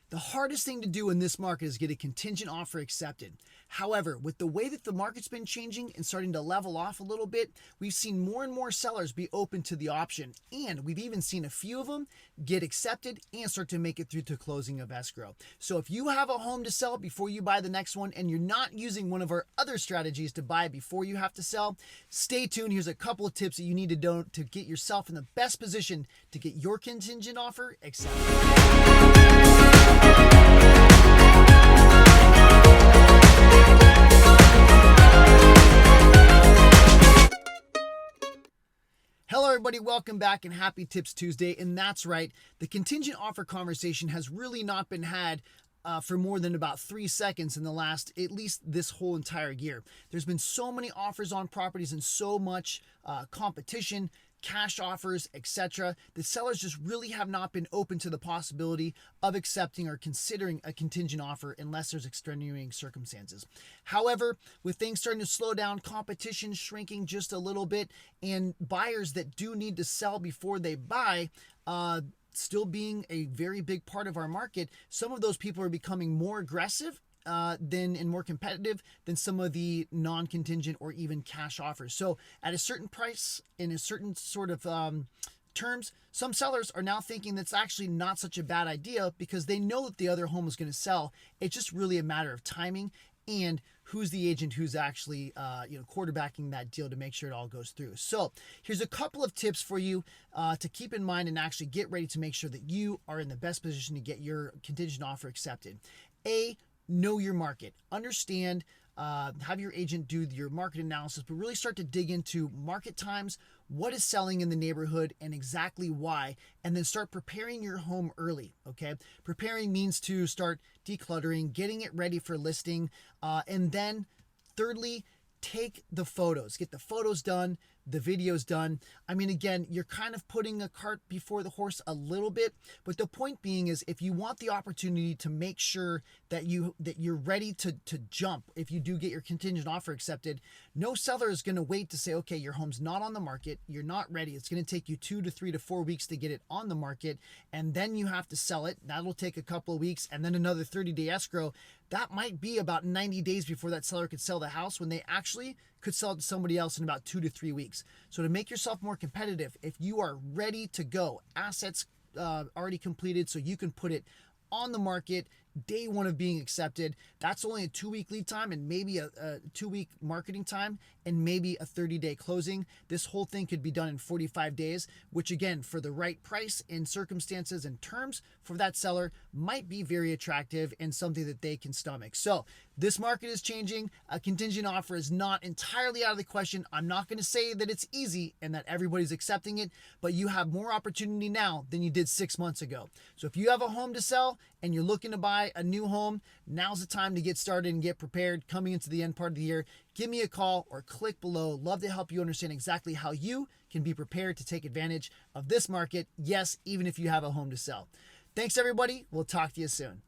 The hardest thing to do in this market is get a contingent offer accepted. However, with the way that the market's been changing and starting to level off a little bit, we've seen more and more sellers be open to the option. And we've even seen a few of them get accepted and start to make it through to closing of escrow. So if you have a home to sell before you buy the next one and you're not using one of our other strategies to buy before you have to sell, stay tuned. Here's a couple of tips that you need to do to get yourself in the best position to get your contingent offer accepted. Hello everybody, welcome back and happy Tips Tuesday. And that's right, the contingent offer conversation has really not been had for more than about 3 seconds in the last, at least this whole entire year. There's been so many offers on properties and so much competition, cash offers, etc. The sellers just really have not been open to the possibility of accepting or considering a contingent offer unless there's extenuating circumstances. However, with things starting to slow down, competition shrinking just a little bit, and buyers that do need to sell before they buy, still being a very big part of our market, some of those people are becoming more aggressive and more competitive than some of the non-contingent or even cash offers. So at a certain price, in a certain sort of terms, some sellers are now thinking that's actually not such a bad idea because they know that the other home is going to sell. It's just really a matter of timing and who's the agent who's actually quarterbacking that deal to make sure it all goes through. So here's a couple of tips for you to keep in mind and actually get ready to make sure that you are in the best position to get your contingent offer accepted. Know your market. Understand, have your agent do your market analysis, but really start to dig into market times, what is selling in the neighborhood, and exactly why, and then start preparing your home early, okay? Preparing means to start decluttering, getting it ready for listing, and then thirdly, take the photos. Get the photos done, the videos done. I mean, again, you're kind of putting a cart before the horse a little bit, but the point being is if you want the opportunity to make sure that you're ready to jump if you do get your contingent offer accepted, no seller is going to wait to say, okay, your home's not on the market, you're not ready. It's going to take you 2 to 3 to 4 weeks to get it on the market, and then you have to sell it. That'll take a couple of weeks, and then another 30-day escrow. That might be about 90 days before that seller could sell the house when they actually could sell it to somebody else in about 2 to 3 weeks. So to make yourself more competitive, if you are ready to go, assets already completed so you can put it on the market day one of being accepted, that's only a 2-week lead time and maybe a 2-week marketing time and maybe a 30-day closing. This whole thing could be done in 45 days, which again, for the right price and circumstances and terms for that seller might be very attractive and something that they can stomach. So this market is changing. A contingent offer is not entirely out of the question. I'm not going to say that it's easy and that everybody's accepting it, but you have more opportunity now than you did 6 months ago. So if you have a home to sell and you're looking to buy a new home, now's the time to get started and get prepared coming into the end part of the year. Give me a call or click below. Love to help you understand exactly how you can be prepared to take advantage of this market. Yes, even if you have a home to sell. Thanks everybody. We'll talk to you soon.